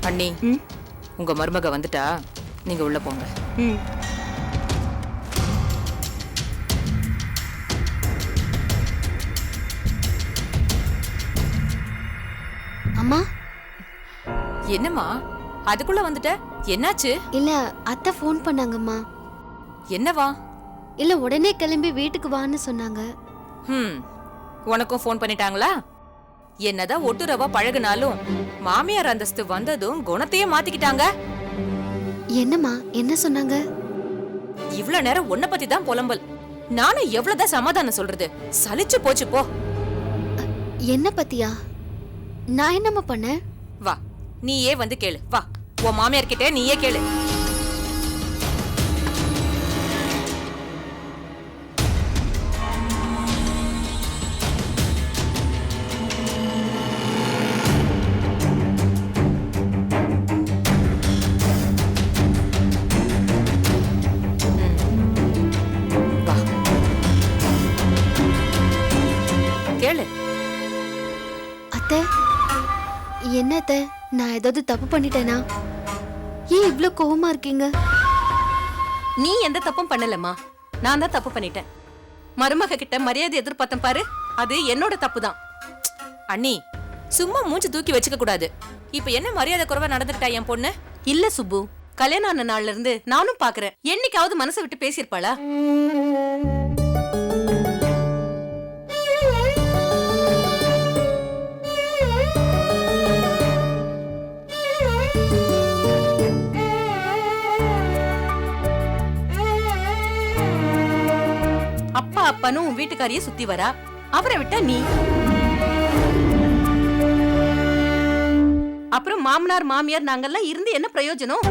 அண்ணி, உங்க மருமக வந்துட்டா நீங்க உள்ள போங்க. அம்மா. என்னம்மா அதுக்குள்ள வந்துட்ட? என்னாச்சு? இல்ல, அத்தை ஃபோன் பண்ணாங்கம்மா. என்னவா? இல்ல, உடனே கிளம்பி வீட்டுக்கு வான்னு சொன்னாங்க. உனக்கும் ஃபோன் பண்ணிட்டாங்களா? என்னதான் ஒட்டுறவா பழகுனாலும் மாமியார் அந்தஸ்து வந்ததும் குணத்தையே மாத்திக்கிட்டாங்க. என்னம்மா, என்ன சொன்னாங்க? இவ்ளோ நேரம் உன்னை பத்தி தான் புலம்பல். நானும் எவ்வளவுதான் சமாதானம் சொல்றது? சலிச்சு போச்சு போ. என்ன பத்தியா? நான் என்னம்மா பண்ணேன்? வா, நீயே வந்து கேளு. வா, உன் மாமியார் கிட்ட நீயே கேளு. கேளு. அத்தை, என்ன அத்தை, நான் ஏதாவது தப்பு பண்ணிட்டேனா? ஏன் இவ்ளோ கோவமா இருக்கீங்க? நீ எந்த தப்பும் பண்ணலம்மா, நான் தான் தப்பு பண்ணிட்டேன். மருமக கிட்ட மரியாதை எதிர்பார்த்தேன் பாரு, அது என்னோட தப்பு தான். அண்ணி, சும்மா மூஞ்சி தூக்கி வச்சுக்க கூடாது. இப்ப என்ன மரியாதை குறைவா நடந்துக்கிட்டா என் பொண்ணு? இல்ல சுப்பு, கல்யாணம் ஆன நாள்ல இருந்து நானும் பாக்குறேன். என்னைக்காவது மனசை விட்டு பேசியிருப்பாளா? அப்பா அப்பானும் உன் வீட்டுக்காரியே சுத்தி வரா, அவரை விட்டா நீ. அப்புறம் மாமனார் மாமியார் நாங்கெல்லாம் இருந்து என்ன பிரயோஜனம்?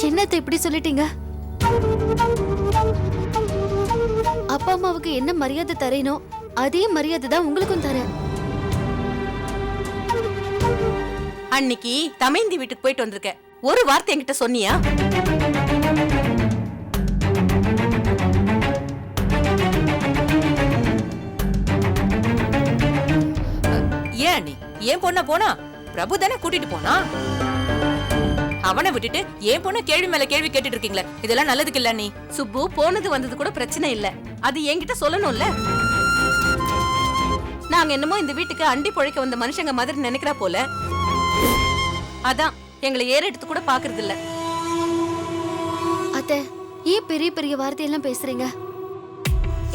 என்னத்தை இப்படி சொல்லிட்டீங்க? அப்பா அம்மாவுக்கு என்ன மரியாதை தரேனோ அதே மரியாதை தான் உங்களுக்கும் தரேன். அன்னைக்கு தமைந்தி வீட்டுக்கு போயிட்டு வந்திருக்க, ஒரு வார்த்தை என்கிட்ட சொன்னியா? ஏன் நீ ஏன் பொண்ண போனா? பிரபு தானே கூட்டிட்டு போனா. அவனை விட்டுட்டு ஏன் பொண்ண கேள்வி மேல கேள்வி கேட்டுட்டு இருக்கீங்களே, இதெல்லாம் நல்லதுக்கு இல்ல. நீ சுப்பு போனது வந்தது கூட பிரச்சனை இல்ல, அது என்கிட்ட சொல்லணும்ல. நாங்க என்னமோ இந்த வீட்டுக்கு அண்டி பொழைக்க வந்த மனுஷங்க மாதிரி நினைக்கிறா போல. அதான் எங்களை ஏற எடுத்து கூட பாக்குறது இல்ல. அத்தை, ஏன் பெரிய பெரிய வார்த்தையெல்லாம் பேசுறீங்க?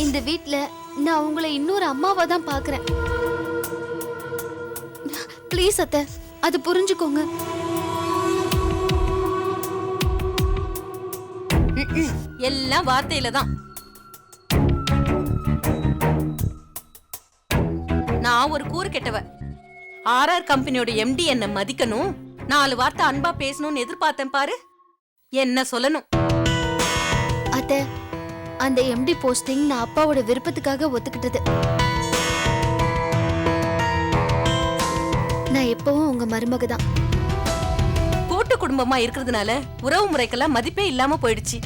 இந்த வீட்ல நான் உங்களை இன்னொரு அம்மாவா தான் பாக்குறேன். ப்ளீஸ் அத்தை, அது புரிஞ்சுக்கோங்க. எல்லாம் வார்த்தையில தான். நான் ஒரு கூறு கெட்டவ. ஆர்ஆர் கம்பெனியோட எம்டி என்ன மதிக்கணும், 4 வார்த்தை அன்பா பேசணும்னு எதிர்பார்த்தேன் பாரு. என்ன சொல்லணும்? அத்தை, அந்த எம்டி போஸ்டிங் நான் அப்பாவோட விருப்பத்துக்காக ஒத்துக்கிட்டது. நான் எப்பவும் உங்க மருமக தான். கூட்டு குடும்பமா இருக்கிறதுனால உறவு முறைக்கெல்லாம் மதிப்பே இல்லாம போயிடுச்சு.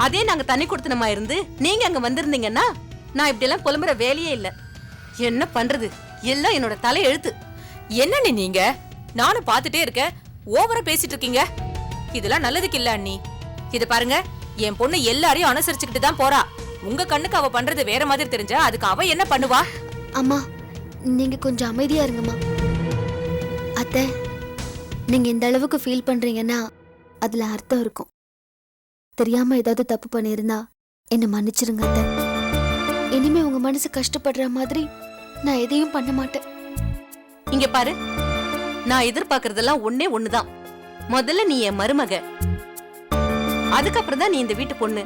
அதே நாங்க தனி கொடுத்தனமா இருந்து நீங்க அங்க வந்திருந்தீங்கன்னா நான் இப்படி எல்லாம் புலம்புற வேலையே இல்ல. என்ன பண்றது, எல்லாம் என்னோட தலை எழுத்து. என்ன நீங்க? நானும் பாத்துட்டே இருக்கேன், ஓவரா பேசிட்டு இருக்கீங்க. இதெல்லாம் நல்லதுக்கு இல்ல அண்ணி. இத பாருங்க, என் பொண்ணு எல்லாரையும் அனுசரிச்சுக்கிட்டு தான் போறா. உங்க கண்ணுக்கு அவ பண்றது வேற மாதிரி தெரிஞ்சா அதுக்கு அவ என்ன பண்ணுவா? அம்மா, நீங்க கொஞ்சம் அமைதியா இருங்கம்மா. அத்தை, நீங்க இந்த அளவுக்கு ஃபீல் பண்றீங்கன்னா அதுல அர்த்தம் இருக்கும். தெரியாம ஏதாவது தப்பு பண்ணிருந்தா என்ன மன்னிச்சிருங்க அத்தை. இனிமே உங்க மனசு கஷ்டப்படுற மாதிரி நான் எதையும் பண்ண மாட்டேன். இங்க பாரு, நான் எதிர்பார்க்கறதெல்லாம் ஒண்ணே ஒண்ணுதான். முதல்ல நீ என் மருமக, அதுக்கப்புறம் தான் நீ இந்த வீட்டு பொண்ணு.